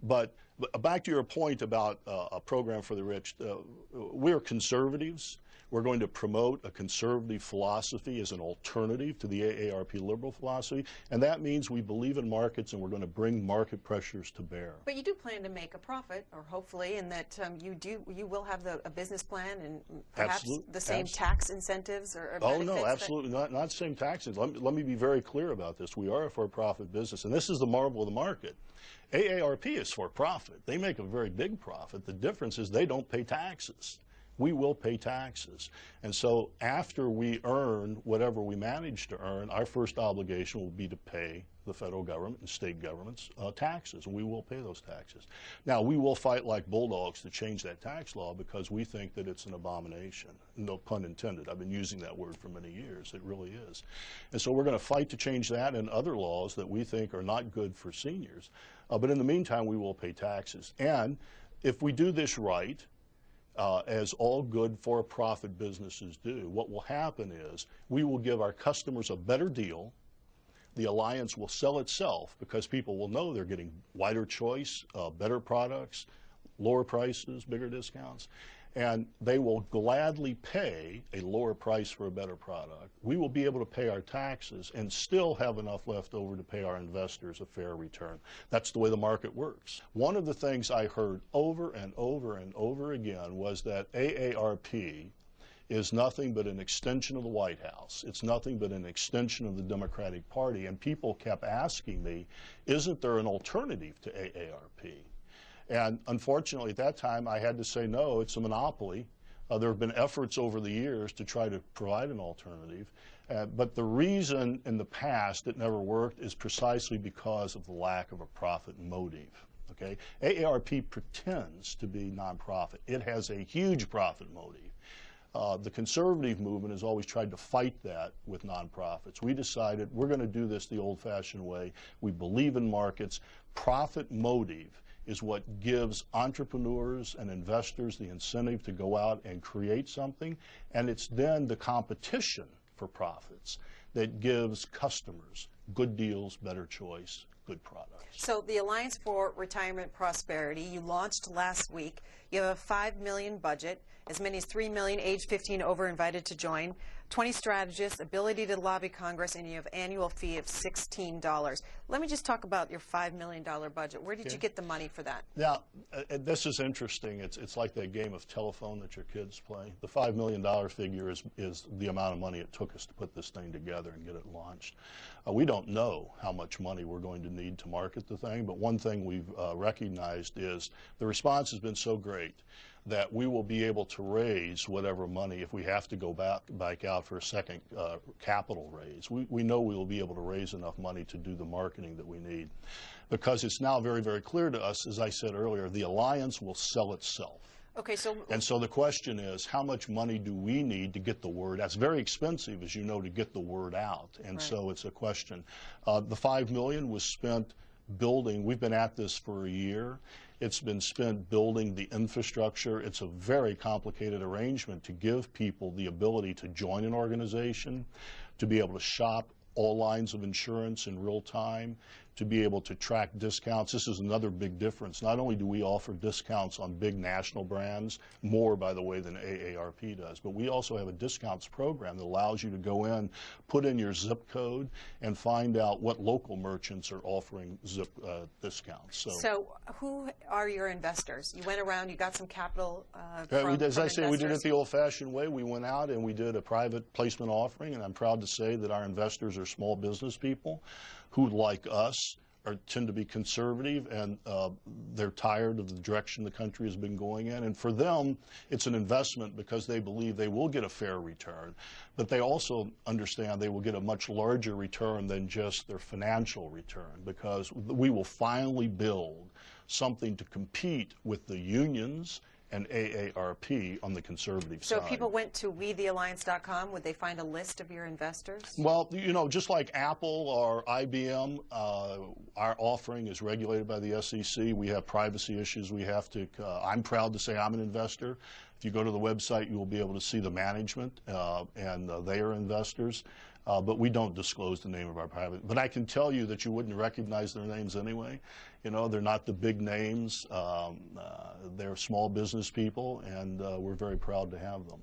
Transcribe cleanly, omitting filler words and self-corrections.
But back to your point about a program for the rich, we're conservatives. We're going to promote a conservative philosophy as an alternative to the AARP liberal philosophy, and that means we believe in markets and we're going to bring market pressures to bear. But you do plan to make a profit, or hopefully, and that you will have a business plan and perhaps the same tax incentives or benefits. Oh no, absolutely not same taxes. Let me be very clear about this. We are a for-profit business, and this is the marvel of the market. AARP is for profit. They make a very big profit. The difference is they don't pay taxes. We will pay taxes. And so after we earn whatever we manage to earn, our first obligation will be to pay the federal government and state governments taxes, and we will pay those taxes. Now, we will fight like bulldogs to change that tax law because we think that it's an abomination. No pun intended. I've been using that word for many years. It really is. And so we're going to fight to change that and other laws that we think are not good for seniors. But in the meantime, we will pay taxes. And if we do this right, as all good for-profit businesses do, what will happen is we will give our customers a better deal. The alliance will sell itself because people will know they're getting wider choice, better products, lower prices, bigger discounts, and they will gladly pay a lower price for a better product. We will be able to pay our taxes and still have enough left over to pay our investors a fair return. That's the way the market works. One of the things I heard over and over and over again was that AARP is nothing but an extension of the White House. It's nothing but an extension of the Democratic Party. And people kept asking me, isn't there an alternative to AARP? And unfortunately, at that time, I had to say, no, it's a monopoly. There have been efforts over the years to try to provide an alternative. But the reason in the past it never worked is precisely because of the lack of a profit motive. Okay? AARP pretends to be nonprofit. It has a huge profit motive. The conservative movement has always tried to fight that with nonprofits. We decided we're going to do this the old-fashioned way. We believe in markets. Profit motive is what gives entrepreneurs and investors the incentive to go out and create something, and it's then the competition for profits that gives customers good deals, better choice, good products. So the Alliance for Retirement Prosperity, you launched last week. You have a $5 million budget, as many as 3 million age 15 over invited to join, 20 strategists, ability to lobby Congress, and you have annual fee of $16. Let me just talk about your $5 million budget. Where did you get the money for that? Now, this is interesting. It's like that game of telephone that your kids play. The $5 million figure is the amount of money it took us to put this thing together and get it launched. We don't know how much money we're going to need to market the thing, but one thing we've recognized is the response has been so great that we will be able to raise whatever money if we have to go back out for a second capital raise. We know we will be able to raise enough money to do the marketing that we need, because it's now very, very clear to us, as I said earlier, the alliance will sell itself. Okay, and so the question is, how much money do we need to get the word? That's very expensive, as you know, to get the word out. And so it's a question. The $5 million was spent building. We've been at this for a year. It's been spent building the infrastructure. It's a very complicated arrangement to give people the ability to join an organization, to be able to shop all lines of insurance in real time, to be able to track discounts. This is another big difference. Not only do we offer discounts on big national brands, more, by the way, than AARP does, but we also have a discounts program that allows you to go in, put in your zip code, and find out what local merchants are offering discounts. So who are your investors? You went around, you got some capital from As I say, investors. we did it the old-fashioned way. We went out and we did a private placement offering, and I'm proud to say that our investors are small business people who, like us, tend to be conservative, and they're tired of the direction the country has been going in. And for them, it's an investment because they believe they will get a fair return, but they also understand they will get a much larger return than just their financial return, because we will finally build something to compete with the unions and AARP on the conservative side. So if people went to WeTheAlliance.com, would they find a list of your investors? Well, you know, just like Apple or IBM, our offering is regulated by the SEC. We have privacy issues we have to, I'm proud to say I'm an investor. If you go to the website, you will be able to see the management, and they are investors. but we don't disclose the name of our private. But I can tell you that you wouldn't recognize their names anyway. You know, they're not the big names. They're small business people, and we're very proud to have them.